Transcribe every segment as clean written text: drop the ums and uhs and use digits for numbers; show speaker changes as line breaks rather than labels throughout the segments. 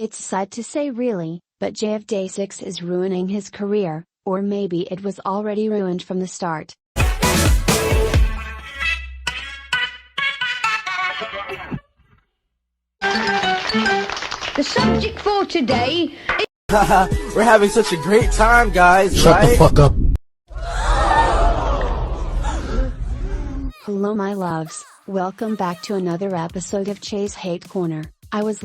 It's sad to say really, but Jae of Day6 is ruining his career, or maybe it was already ruined from the start.
The subject for today is
We're having such a great time, guys,
Shut
right?
the fuck up.
Hello my loves, welcome back to another episode of Chae's Hate Corner. I was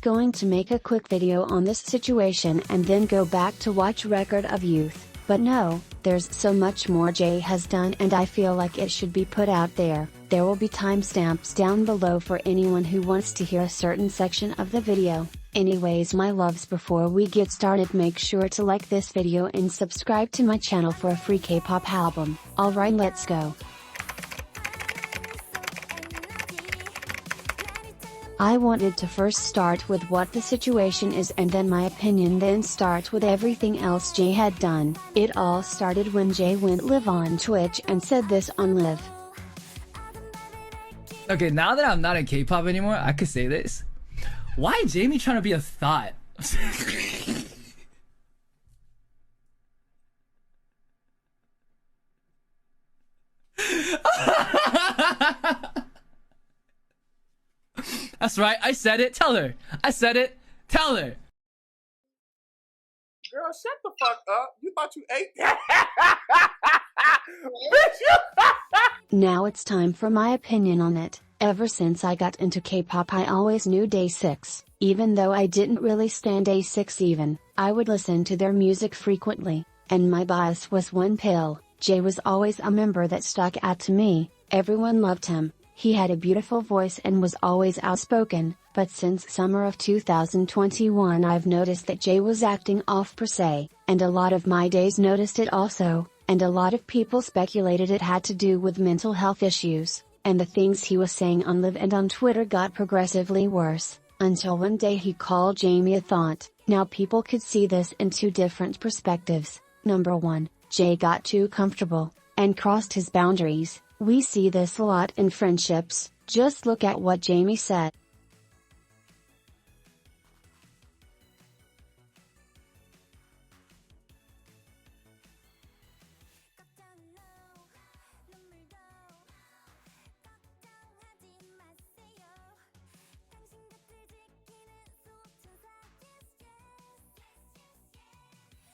going to make a quick video on this situation and then go back to watch Record of Youth, but no, there's so much more Jae has done and I feel like it should be put out there. There will be timestamps down below for anyone who wants to hear a certain section of the video. Anyways my loves, before we get started, make sure to like this video and subscribe to my channel for a free K-pop album. Alright, let's go. I wanted to first start with what the situation is and then my opinion, then start with everything else Jae had done. It all started when Jae went live on Twitch and said this on live.
Okay, now that I'm not in K-pop anymore, I could say this. Why Jamie trying to be a thought? That's right, I said it, tell her. I said it, tell her.
Girl, shut the fuck up. You thought you ate that? Bitch,
Now it's time for my opinion on it. Ever since I got into K-pop I always knew Day6, even though I didn't really stand Day6 even, I would listen to their music frequently, and my bias was one pill. Jae was always a member that stuck out to me. Everyone loved him. He had a beautiful voice and was always outspoken, but since summer of 2021 I've noticed that Jae was acting off per se, and a lot of my days noticed it also, and a lot of people speculated it had to do with mental health issues, and the things he was saying on live and on Twitter got progressively worse, until one day he called Jamie a thought. Now people could see this in two different perspectives. Number 1, Jae got too comfortable, and crossed his boundaries. We see this a lot in friendships, just look at what Jamie said.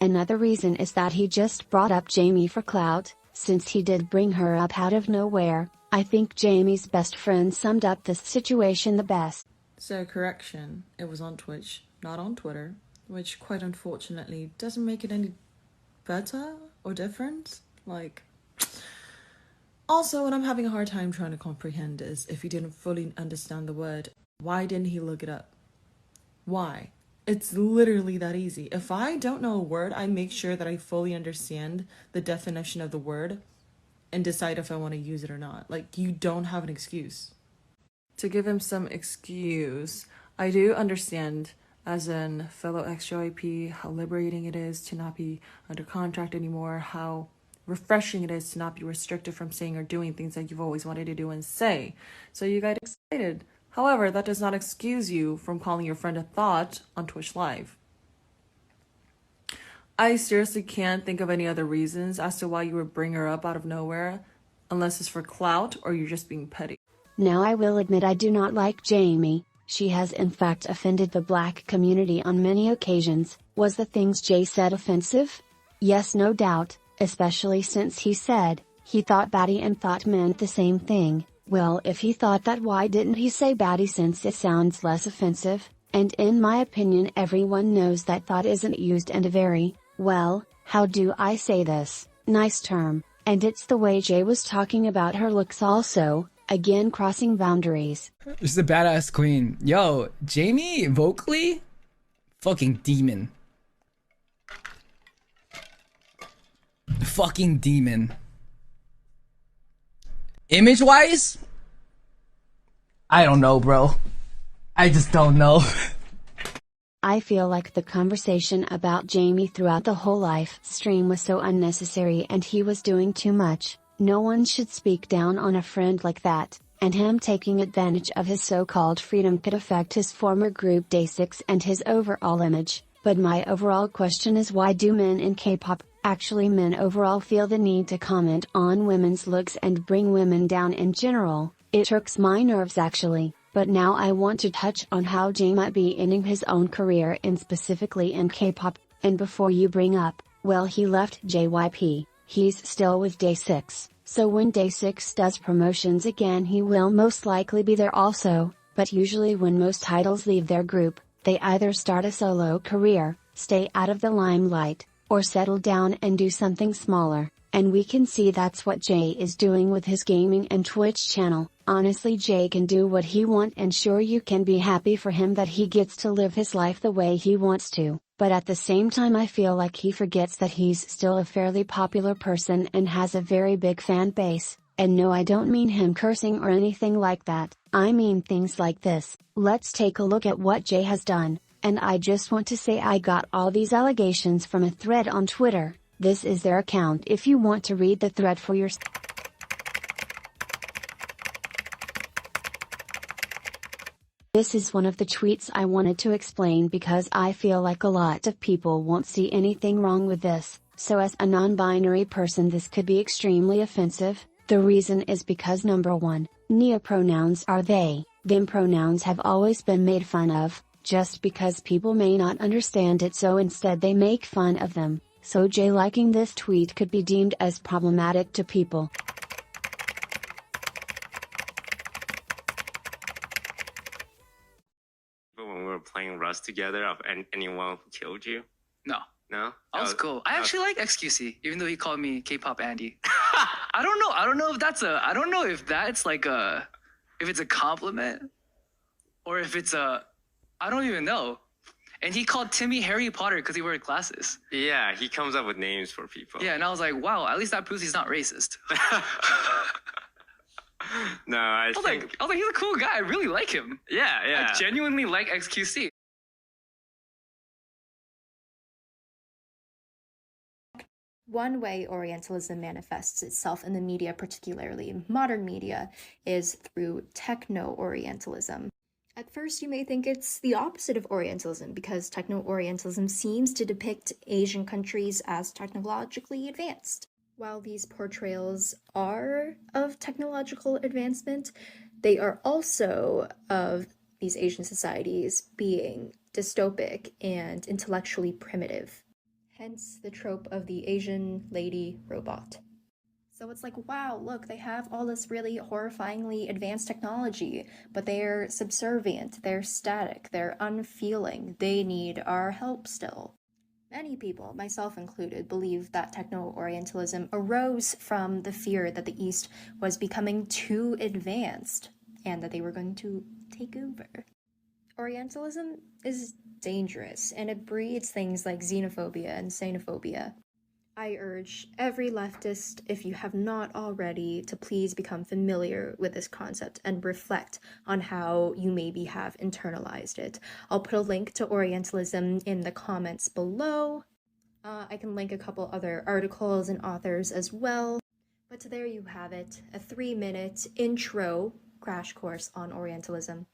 Another reason is that he just brought up Jamie for clout. Since he did bring her up out of nowhere, I think Jamie's best friend summed up this situation the best.
So correction, it was on Twitch, not on Twitter, which quite unfortunately doesn't make it any better or different. Also what I'm having a hard time trying to comprehend is, if he didn't fully understand the word, why didn't he look it up? Why? It's literally that easy. If I don't know a word, I make sure that I fully understand the definition of the word and decide if I want to use it or not. You don't have an excuse. To give him some excuse, I do understand, as a fellow ex-JYP, how liberating it is to not be under contract anymore, how refreshing it is to not be restricted from saying or doing things that you've always wanted to do and say. So you got excited. However, that does not excuse you from calling your friend a thought on Twitch Live. I seriously can't think of any other reasons as to why you would bring her up out of nowhere, unless it's for clout or you're just being petty.
Now I will admit I do not like Jamie. She has in fact offended the black community on many occasions. Was the things Jae said offensive? Yes, no doubt, especially since he said he thought baddie and thought meant the same thing. Well, if he thought that, why didn't he say baddie since it sounds less offensive? And in my opinion everyone knows that thought isn't used in a very, well, how do I say this, nice term, and it's the way Jae was talking about her looks also, again crossing boundaries.
She's a badass queen. Yo, Jamie, vocally, fucking demon. Fucking demon. Image-wise, I don't know, bro. I just don't know.
I feel like the conversation about Jamie throughout the whole live stream was so unnecessary and he was doing too much. No one should speak down on a friend like that, and him taking advantage of his so-called freedom could affect his former group Day6 and his overall image. But my overall question is, why do men in K-pop, actually men overall, feel the need to comment on women's looks and bring women down in general? It irks my nerves actually. But now I want to touch on how Jae might be ending his own career, and specifically in K-pop. And before you bring up, well, he left JYP, he's still with Day6, so when Day6 does promotions again he will most likely be there also. But usually when most idols leave their group, they either start a solo career, stay out of the limelight, or settle down and do something smaller. And we can see that's what Jae is doing with his gaming and Twitch channel. Honestly, Jae can do what he wants, and sure, you can be happy for him that he gets to live his life the way he wants to, but at the same time I feel like he forgets that he's still a fairly popular person and has a very big fan base. And no, I don't mean him cursing or anything like that, I mean things like this. Let's take a look at what Jae has done, and I just want to say I got all these allegations from a thread on Twitter. This is their account if you want to read the thread for yourself. This is one of the tweets I wanted to explain because I feel like a lot of people won't see anything wrong with this, so as a non-binary person this could be extremely offensive. The reason is because number 1, pronouns are they, them pronouns have always been made fun of, just because people may not understand it, so instead they make fun of them. So Jae liking this tweet could be deemed as problematic to people.
When we were playing Rust together, of anyone who killed you?
No.
No?
That was cool. I actually like XQC, even though he called me K-pop Andy. I don't know. I don't know if that's like if it's a compliment or if it's I don't even know. And he called Timmy Harry Potter because he wears glasses.
Yeah, he comes up with names for people.
Yeah, and I was like, wow, at least that proves he's not racist.
No, I was like,
he's a cool guy. I really like him.
Yeah.
I genuinely like XQC.
One way Orientalism manifests itself in the media, particularly modern media, is through techno-Orientalism. At first, you may think it's the opposite of Orientalism because techno-Orientalism seems to depict Asian countries as technologically advanced. While these portrayals are of technological advancement, they are also of these Asian societies being dystopic and intellectually primitive. Hence the trope of the Asian lady robot. So it's like, wow, look, they have all this really horrifyingly advanced technology, but they're subservient, they're static, they're unfeeling, they need our help still. Many people, myself included, believe that techno-Orientalism arose from the fear that the East was becoming too advanced and that they were going to take over. Orientalism is dangerous, and it breeds things like xenophobia and xenophobia. I urge every leftist, if you have not already, to please become familiar with this concept and reflect on how you maybe have internalized it. I'll put a link to Orientalism in the comments below. I can link a couple other articles and authors as well. But there you have it, a 3-minute intro crash course on Orientalism.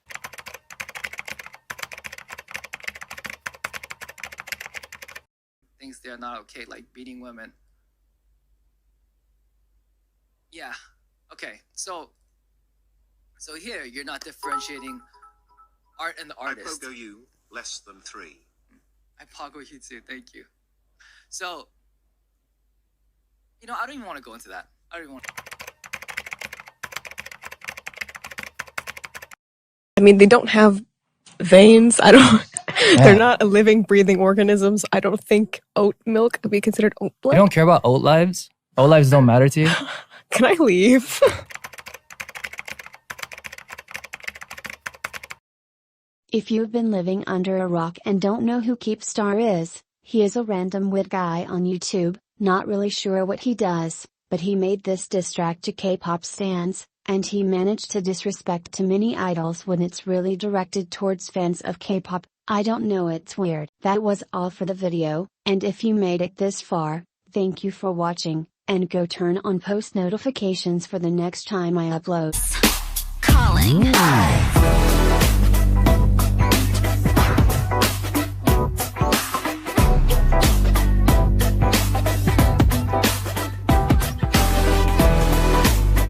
Things they're not okay, like beating women. Yeah, okay, so here you're not differentiating art and the artist.
I pogo you less than 3.
I pogo you too, thank you. So, I don't even want to go into that. I don't even want
I mean, they don't have veins. They're not living, breathing organisms. I don't think oat milk could be considered oat blood.
You don't care about oat lives? Oat lives don't matter to you?
Can I leave?
If you've been living under a rock and don't know who Keepstar is, he is a random wit guy on YouTube, not really sure what he does, but he made this diss track to K-pop stans, and he managed to disrespect to many idols when it's really directed towards fans of K-pop. I don't know, it's weird. That was all for the video, and if you made it this far, thank you for watching, and go turn on post notifications for the next time I upload.
calling.